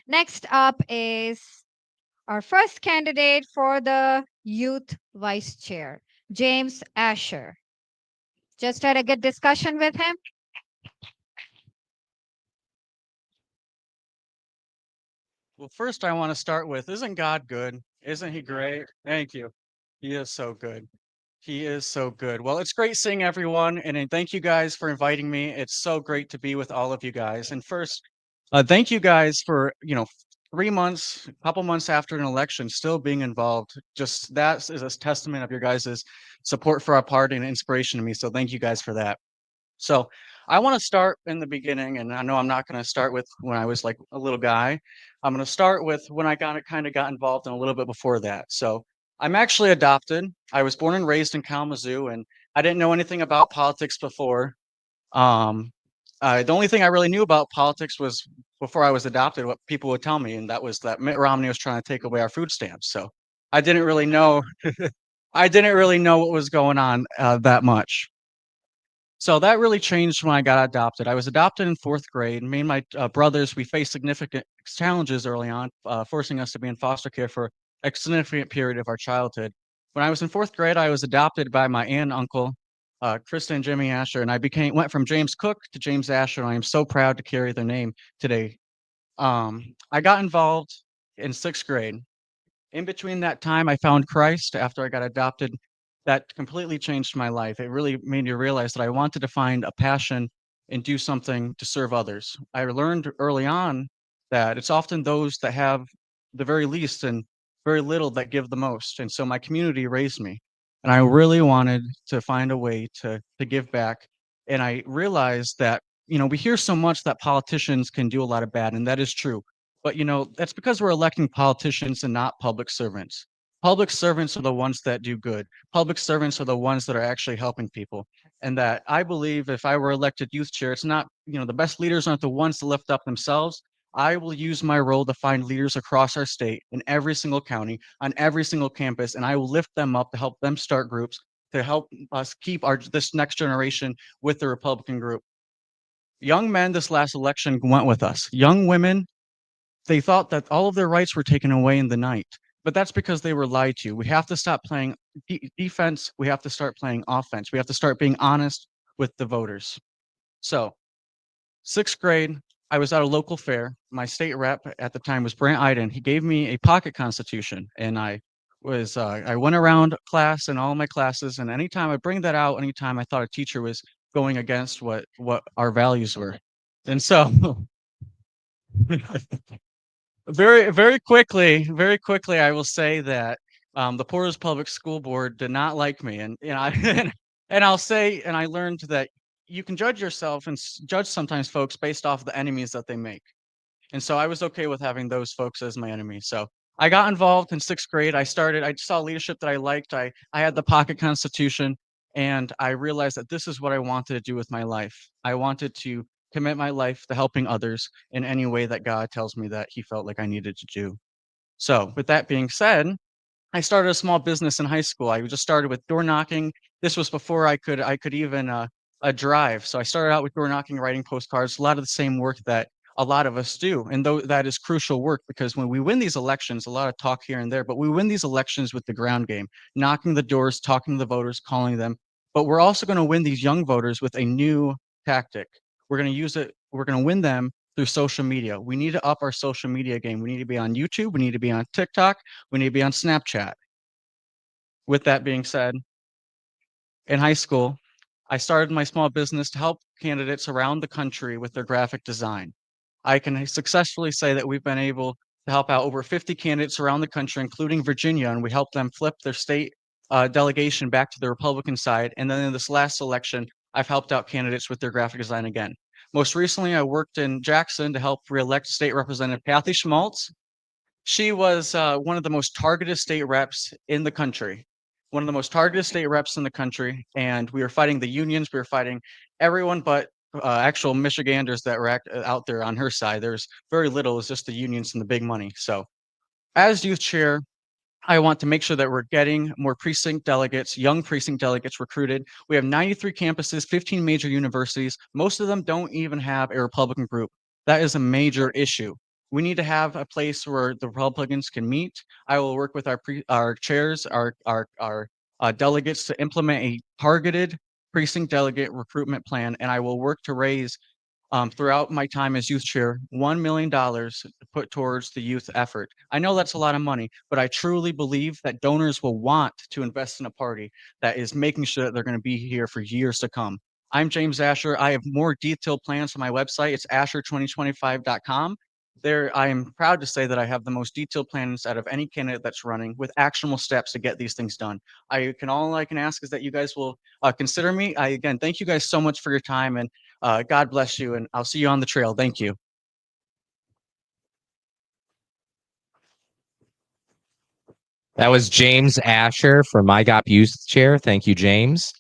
Next up is our first candidate for the youth vice chair, James Asher. Just had a good discussion with him. Well, first I want to start with, isn't God good? Isn't he great? Thank you. He is so good. He is so good. Well, it's great seeing everyone, and then thank you guys for inviting me. It's so great to be with all of you guys. And first, thank you guys for 3 months, a couple months after an election, still being involved. Just that is a testament of your guys' support for our party and inspiration to me. So thank you guys for that. So I want to start in the beginning, and I know I'm not going to start with when I was like a little guy. I'm going to start with when I got involved and a little bit before that. So I'm actually adopted. I was born and raised in Kalamazoo, and I didn't know anything about politics before. Um, the only thing I really knew about politics was before I was adopted, what people would tell me, and that was that Mitt Romney was trying to take away our food stamps. So I didn't really know. I didn't really know what was going on that much. So that really changed when I got adopted. I was adopted in 4th grade. Me and my brothers, we faced significant challenges early on, forcing us to be in foster care for a significant period of our childhood. When I was in 4th grade, I was adopted by my aunt and uncle, Krista and Jimmy Asher, and I went from James Cook to James Asher, and I am so proud to carry their name today. I got involved in 6th grade. In between that time, I found Christ after I got adopted. That completely changed my life. It really made me realize that I wanted to find a passion and do something to serve others. I learned early on that it's often those that have the very least and very little that give the most. And so my community raised me. And I really wanted to find a way to give back. And I realized that, we hear so much that politicians can do a lot of bad, and that is true. But, that's because we're electing politicians and not public servants. Public servants are the ones that do good. Public servants are the ones that are actually helping people. And that I believe if I were elected youth chair, it's not, the best leaders aren't the ones to lift up themselves. I will use my role to find leaders across our state in every single county, on every single campus, and I will lift them up to help them start groups to help us keep this next generation with the Republican group. Young men this last election went with us. Young women, they thought that all of their rights were taken away in the night, but that's because they were lied to. We have to stop playing defense. We have to start playing offense. We have to start being honest with the voters. So, 6th grade, I was at a local fair. My state rep at the time was Brant Iden. He gave me a pocket constitution, and I went around class and all my classes, and anytime I bring that out, anytime I thought a teacher was going against what our values were. And so very quickly, I will say that, the Porter's Public School Board did not like me, and, and I'll say and I learned that you can judge yourself and judge sometimes folks based off the enemies that they make, and so I was okay with having those folks as my enemy. So I got involved in 6th grade. I saw leadership that I liked. I had the pocket constitution, and I realized that this is what I wanted to do with my life. I wanted to commit my life to helping others in any way that God tells me that he felt like I needed to do. So, with that being said, I started a small business in high school. I just started with door knocking. This was before I could even drive. So I started out with door knocking, writing postcards, a lot of the same work that a lot of us do. And though that is crucial work because when we win these elections, a lot of talk here and there, but we win these elections with the ground game, knocking the doors, talking to the voters, calling them. But we're also going to win these young voters with a new tactic. We're going to win them through social media. We need to up our social media game. We need to be on YouTube. We need to be on TikTok. We need to be on Snapchat. With that being said, in high school, I started my small business to help candidates around the country with their graphic design. I can successfully say that we've been able to help out over 50 candidates around the country, including Virginia, and we helped them flip their state delegation back to the Republican side. And then in this last election, I've helped out candidates with their graphic design again. Most recently, I worked in Jackson to help reelect State Representative Kathy Schmaltz. She was, one of the most targeted state reps in the country, one of the most targeted state reps in the country, and we were fighting the unions, we were fighting everyone but, actual Michiganders that were out there on her side. There's very little, it was just the unions and the big money. So, as youth chair, I want to make sure that we're getting more precinct delegates, young precinct delegates recruited. We have 93 campuses, 15 major universities. Most of them don't even have a Republican group. That is a major issue. We need to have a place where the Republicans can meet. I will work with our chairs, our delegates to implement a targeted precinct delegate recruitment plan, and I will work to raise throughout my time as youth chair, $1 million to put towards the youth effort. I know that's a lot of money, but I truly believe that donors will want to invest in a party that is making sure that they're going to be here for years to come. I'm James Asher. I have more detailed plans on my website. It's asher2025.com. There, I am proud to say that I have the most detailed plans out of any candidate that's running with actionable steps to get these things done. All I can ask is that you guys will consider me. I again thank you guys so much for your time, and God bless you, and I'll see you on the trail. Thank you. That was James Asher for MIGOP Youth Chair. Thank you, James.